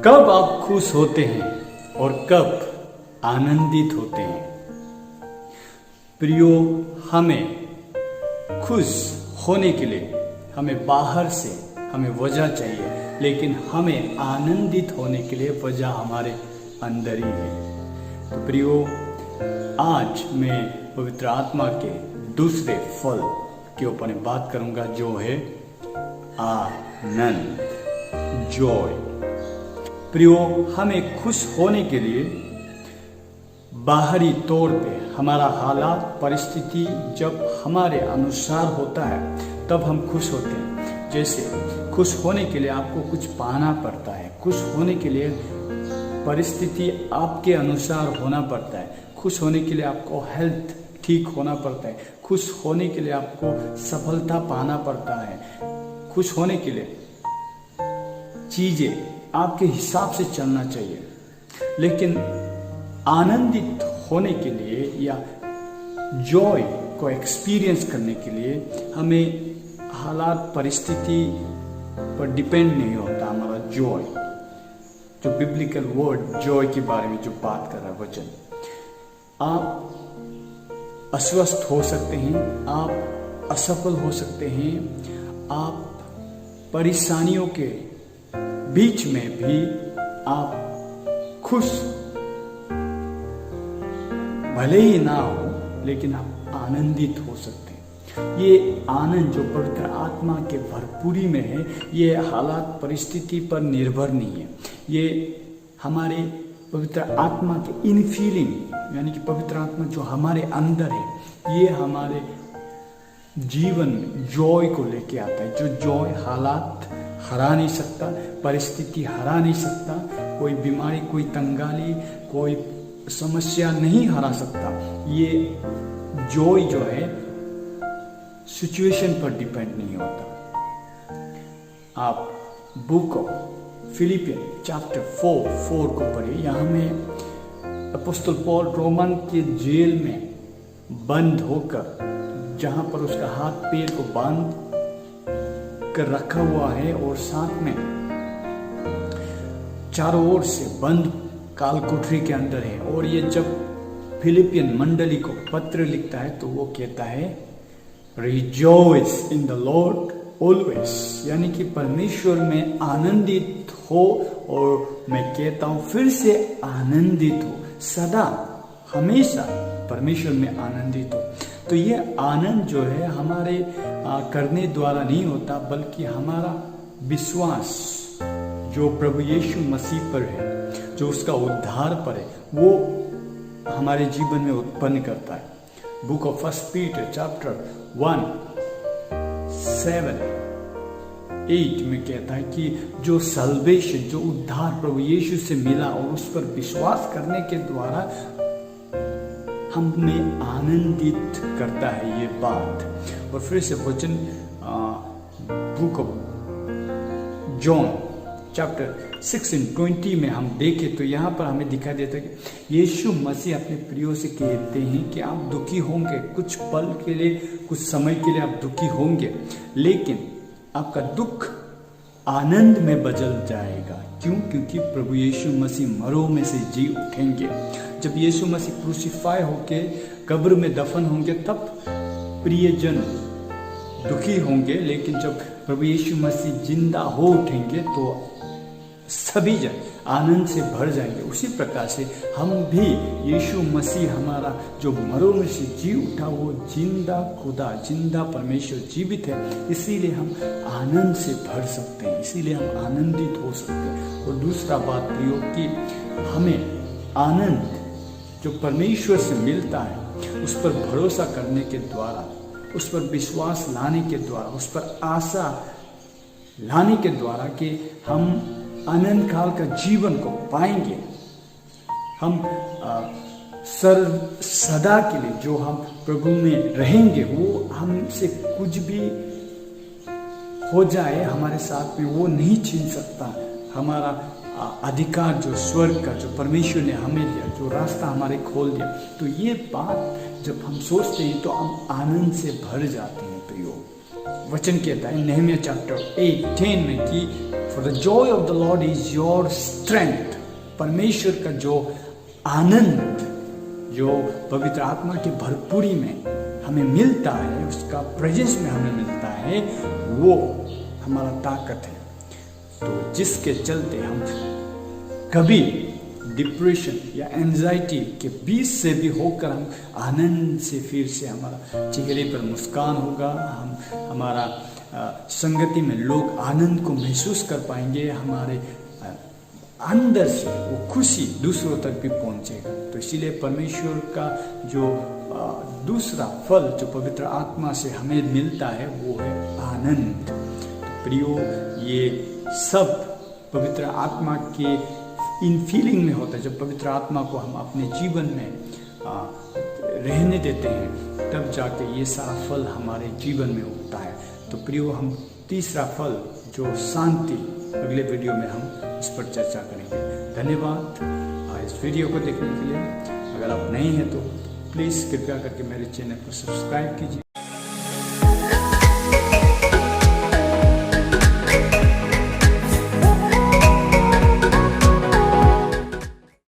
कब आप खुश होते हैं और कब आनंदित होते हैं? प्रियो, हमें खुश होने के लिए हमें बाहर से हमें वजह चाहिए, लेकिन हमें आनंदित होने के लिए वजह हमारे अंदर ही है। तो प्रियो, आज मैं पवित्र आत्मा के दूसरे फल के ऊपर बात करूंगा, जो है आनंद, जॉय। प्रियो, हमें खुश होने के लिए बाहरी तौर पे हमारा हालात परिस्थिति जब हमारे अनुसार होता है तब हम खुश होते हैं। जैसे खुश होने के लिए आपको कुछ पाना पड़ता है, खुश होने के लिए परिस्थिति आपके अनुसार होना पड़ता है, खुश होने के लिए आपको हेल्थ ठीक होना पड़ता है, खुश होने के लिए आपको सफलता पाना पड़ता है, खुश होने के लिए चीजें आपके हिसाब से चलना चाहिए। लेकिन आनंदित होने के लिए या जॉय को एक्सपीरियंस करने के लिए हमें हालात परिस्थिति पर डिपेंड नहीं होता। हमारा जॉय, जो बिब्लिकल वर्ड जॉय के बारे में जो बात कर रहा है वचन, आप अस्वस्थ हो सकते हैं, आप असफल हो सकते हैं, आप परेशानियों के बीच में भी आप खुश भले ही ना हो, लेकिन आप आनंदित हो सकते हैं। ये आनंद जो पवित्र आत्मा के भरपूरी में है, ये हालात परिस्थिति पर निर्भर नहीं है। ये हमारे पवित्र आत्मा के इनफीलिंग, यानी कि पवित्र आत्मा जो हमारे अंदर है, ये हमारे जीवन में जॉय को लेके आता है। जो जॉय हालात हरा नहीं सकता, परिस्थिति हरा नहीं सकता, कोई बीमारी, कोई तंगाली, कोई समस्या नहीं हरा सकता। ये जॉय जो है सिचुएशन पर डिपेंड नहीं होता। आप बुक ऑफ फिलिपियन चैप्टर 4 को पढ़िए। यहाँ में अपोस्तल पौल रोमन के जेल में बंद होकर, जहां पर उसका हाथ पैर को बांध कर रखा हुआ है और साथ में चारों ओर से बंद काल कोठरी के अंदर है, और ये जब फिलिपियन मंडली को पत्र लिखता है तो वो कहता है rejoice in the Lord always, यानी कि परमेश्वर में आनंदित हो। और मैं कहता हूं फिर से, आनंदित हो, सदा हमेशा परमेश्वर में आनंदित हो। तो ये आनंद जो है हमारे करने द्वारा नहीं होता, बल्कि हमारा विश्वास जो प्रभु यीशु मसीह पर है, जो उसका उद्धार पर है, वो हमारे जीवन में उत्पन्न करता है। Book of first Peter chapter 1:7-8 में कहता है कि जो सल्वेशन, जो उद्धार प्रभु यीशु से मिला और उस पर विश्वास करने के द्वारा हमें आनंदित करता है ये बात। और फिर से वचन बुक ऑफ जॉन चैप्टर 6:20 में हम देखें तो यहाँ पर हमें दिखाई देता है कि यीशु मसीह अपने प्रियो से कहते हैं कि आप दुखी होंगे, कुछ पल के लिए, कुछ समय के लिए आप दुखी होंगे, लेकिन आपका दुख आनंद में बदल जाएगा। क्यों? क्योंकि प्रभु यीशु मसीह मरों में से जी उठेंगे। जब यीशु मसीह क्रूसीफाई होके कब्र में दफन होंगे तब प्रियजन दुखी होंगे, लेकिन जब प्रभु यीशु मसीह जिंदा हो उठेंगे तो सभी जन आनंद से भर जाएंगे। उसी प्रकार से हम भी, यीशु मसीह हमारा जो मरों में से जी उठा, वो जिंदा खुदा, जिंदा परमेश्वर जीवित है, इसीलिए हम आनंद से भर सकते हैं, इसीलिए हम आनंदित हो सकते हैं। और दूसरा बात प्रियो कि हमें आनंद जो परमेश्वर से मिलता है, उस पर भरोसा करने के द्वारा, उस पर विश्वास लाने के द्वारा, उस पर आशा लाने के द्वारा कि हम आनंद काल का जीवन को पाएंगे। हम सदा के लिए जो हम प्रभु में रहेंगे, वो हमसे कुछ भी हो जाए हमारे साथ में, वो नहीं छीन सकता हमारा अधिकार जो स्वर्ग का, जो परमेश्वर ने हमें दिया, जो रास्ता हमारे खोल दिया। तो ये बात जब हम सोचते हैं तो हम आनंद से भर जाते हैं प्रियो। वचन कहता है नहम्याह चैप्टर 8:10 में कि for the Joy of the Lord is your strength. परमेश्वर का जो आनंद, जो पवित्र आत्मा की भरपूरी में हमें मिलता है, उसका प्रेजेंस में हमें मिलता है, वो हमारा ताकत है। तो जिसके चलते हम कभी डिप्रेशन या एंजाइटी के बीच से भी होकर हम आनंद से फिर से हमारा चेहरे पर मुस्कान होगा, हमारा संगति में लोग आनंद को महसूस कर पाएंगे, हमारे अंदर से वो खुशी दूसरों तक भी पहुंचेगा। तो इसीलिए परमेश्वर का जो दूसरा फल जो पवित्र आत्मा से हमें मिलता है वो है आनंद। तो प्रियो, ये सब पवित्र आत्मा के इन फीलिंग में होता है। जब पवित्र आत्मा को हम अपने जीवन में रहने देते हैं, तब जाके ये सारा फल हमारे जीवन में उगता है। तो प्रियो, हम तीसरा फल जो शांति, अगले वीडियो में हम इस पर चर्चा करेंगे। धन्यवाद इस वीडियो को देखने के लिए। अगर आप नए हैं तो प्लीज़ कृपया करके मेरे चैनल को सब्सक्राइब कीजिए।